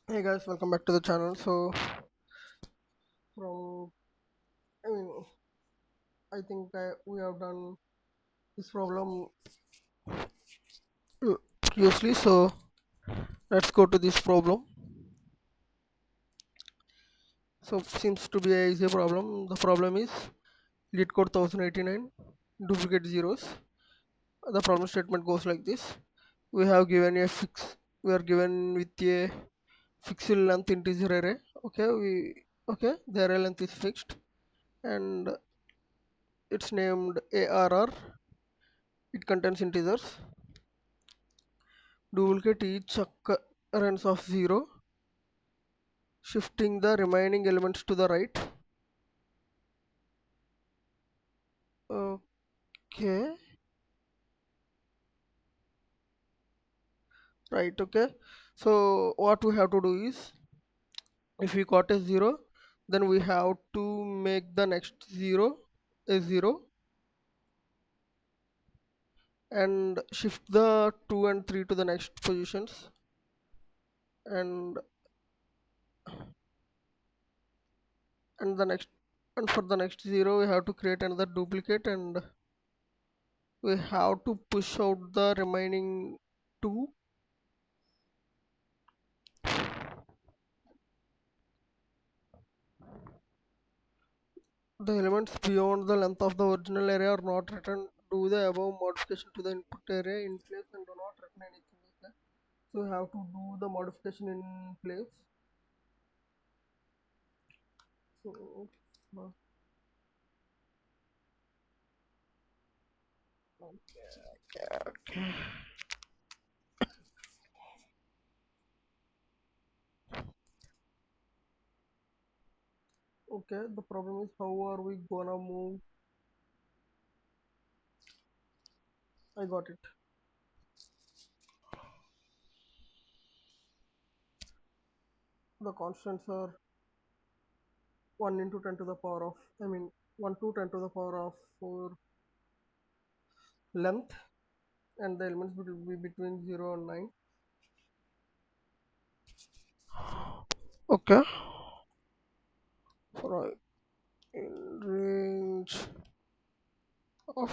Hey guys, welcome back to the channel. From I mean, we have done this problem previously. So let's go to this problem. So seems to be a easy problem. The problem is leetcode 1089 duplicate zeros. The problem statement goes like this: We have given a fix. We are given with a fixed length integer array. Okay. The array length is fixed and it's named ARR. It contains integers. Duplicate each occurrence of 0, shifting the remaining elements to the right. Okay, right, okay. So what we have to do is, if we got a 0, then we have to make the next 0 a 0 and shift the 2 and 3 to the next positions. And and the next and for the next 0 we have to create another duplicate, and we have to push out the remaining 2. The elements beyond the length of the original array are not written. Do the above modification to the input array in place and do not return anything like that. So you have to do the modification in place. So uh, okay, the problem is how are we gonna move? I got it. The constants are 1 into 10 to the power of, 1 to 10 to the power of 4 length, and the elements will be between 0 and 9. Okay, for in range of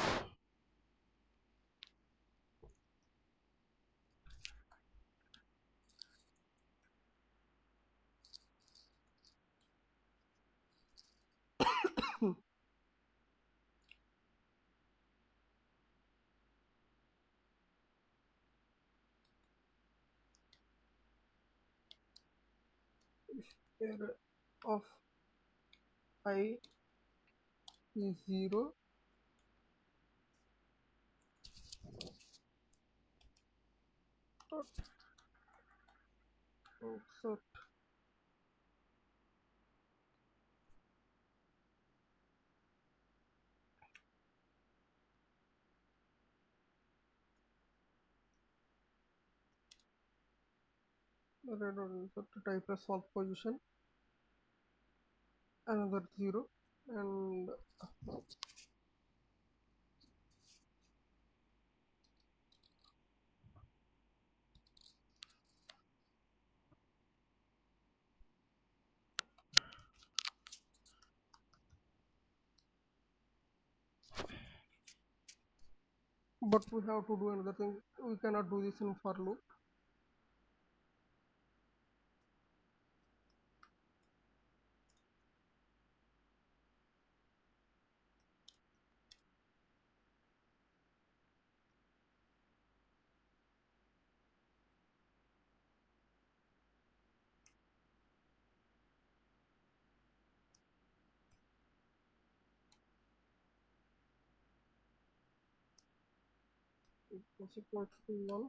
error of I is 0, so insert type as swap position, another 0, and but we have to do another thing. We cannot do this in for loop. It's equal to 1.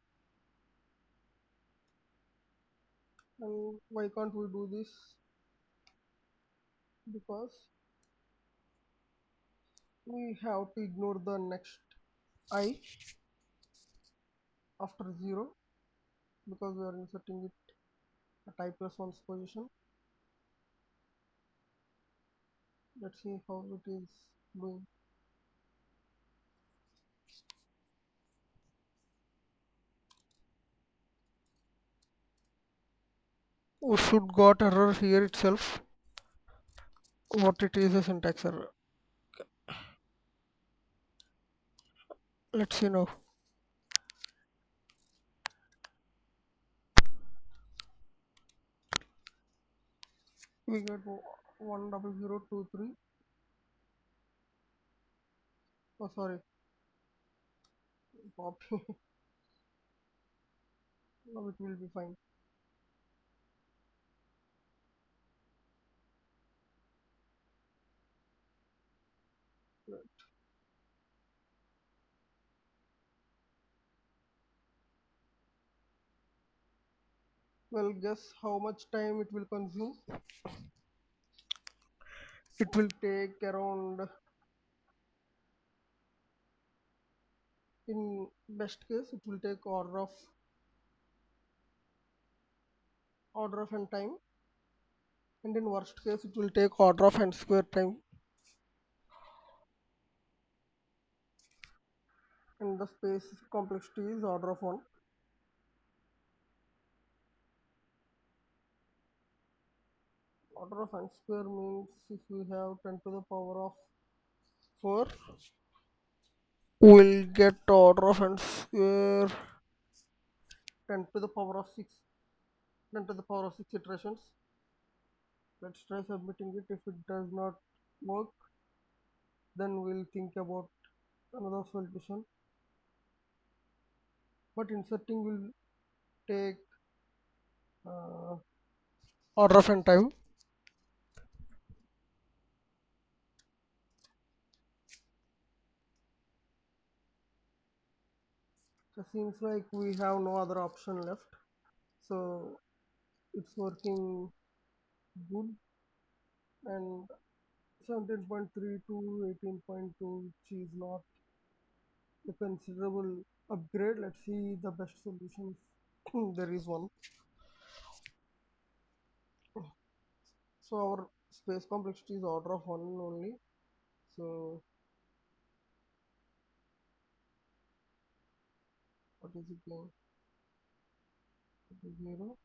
And why can't we do this? Because we have to ignore the next I after 0, because we are inserting it at I plus 1's position. Let's see how it is doing. we should got error here itself. What it is a syntax error. Let's see now. We get 10023. Oh, sorry. Copy. Now it will be fine. Well, guess how much time it will consume? It will take around, in best case, it will take order of n time, and in worst case, it will take order of n square time. And the space complexity is order of 1. Order of n square means if we have 10 to the power of 4, we'll get order of n square 10 to the power of 6, 10 to the power of 6 iterations. Let's try submitting it. If it does not work, then we'll think about another solution. But inserting will take order of n time. So seems like we have no other option left. So it's working good, and 17.3 to 18.2, which is not a considerable upgrade. Let's see the best solutions. There is one. So our space complexity is order of 1 only. So what is it now? It is 0.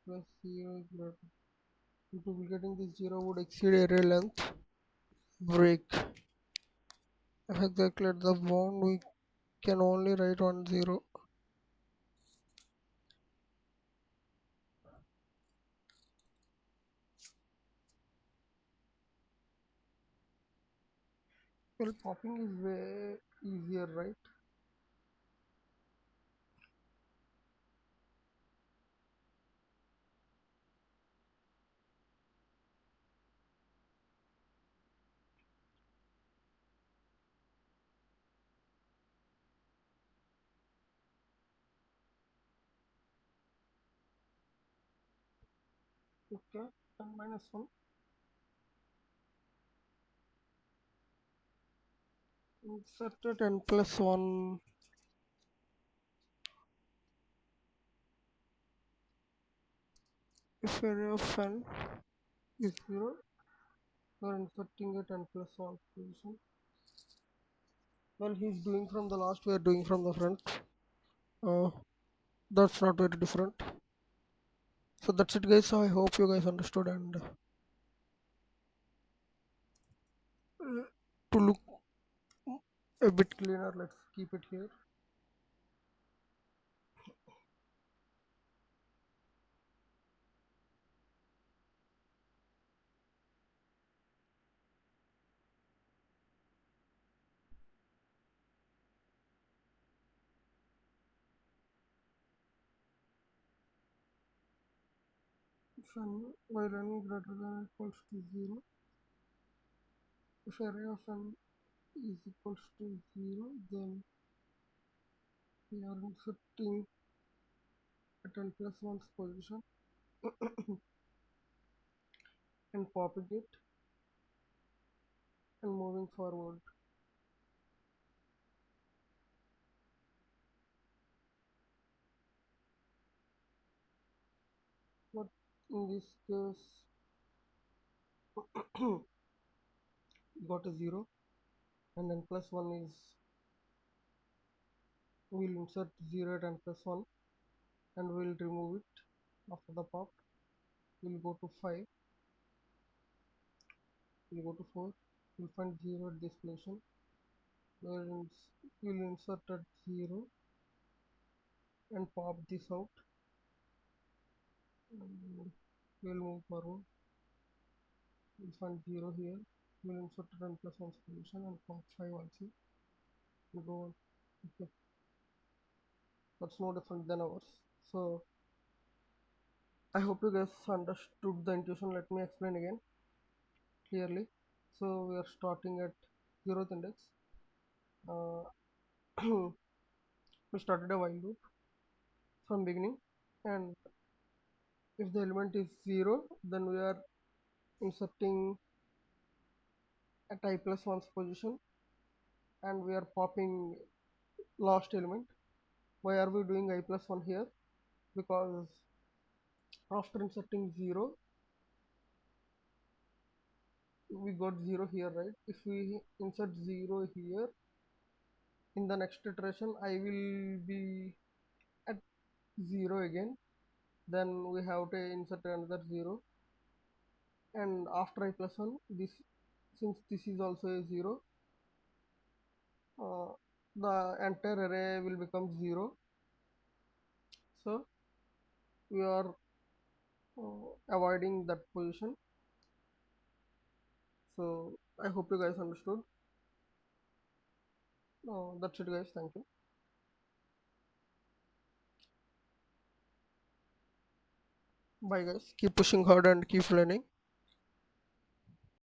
Plus 0 is greater. Duplicating this 0 would exceed array length. Break. Exactly at the bound we can only write 1 0. Well, popping is way easier, right? Okay, n minus 1. Inserted n plus 1. If array of n is 0, we are inserting at n plus 1 position. Well, he's doing from the last, we are doing from the front. That's not very different. So that's it, guys. So I hope you guys understood, and to look a bit cleaner, let's keep it here. If n while n greater than or equals to 0, if array of n is equals to 0, then we are inserting at n plus 1's position and popping it and moving forward. But in this case, got a 0, and n plus 1 is, we'll insert 0 at n plus 1. and we'll remove it. After the pop, we'll go to 5, we'll go to 4, we'll find 0 at this position. We'll insert at 0 and pop this out, and we'll move forward. We'll find 0 here, we'll insert it in plus 1 position and pop 5 also. We'll go on. Okay, that's no different than ours. So I hope you guys understood the intuition. Let me explain again clearly. So we are starting at 0th index. We started a while loop from beginning, and if the element is 0, then we are inserting at I plus 1's position, and we are popping last element. Why are we doing I plus 1 here? Because after inserting 0, we got 0 here, right? If we insert 0 here, in the next iteration I will be at 0 again, then we have to insert another 0, and after I plus 1, this, since this is also a 0, the entire array will become 0. So we are avoiding that position. So I hope you guys understood. That's it, guys. Thank you. Bye, guys. Keep pushing hard and keep learning.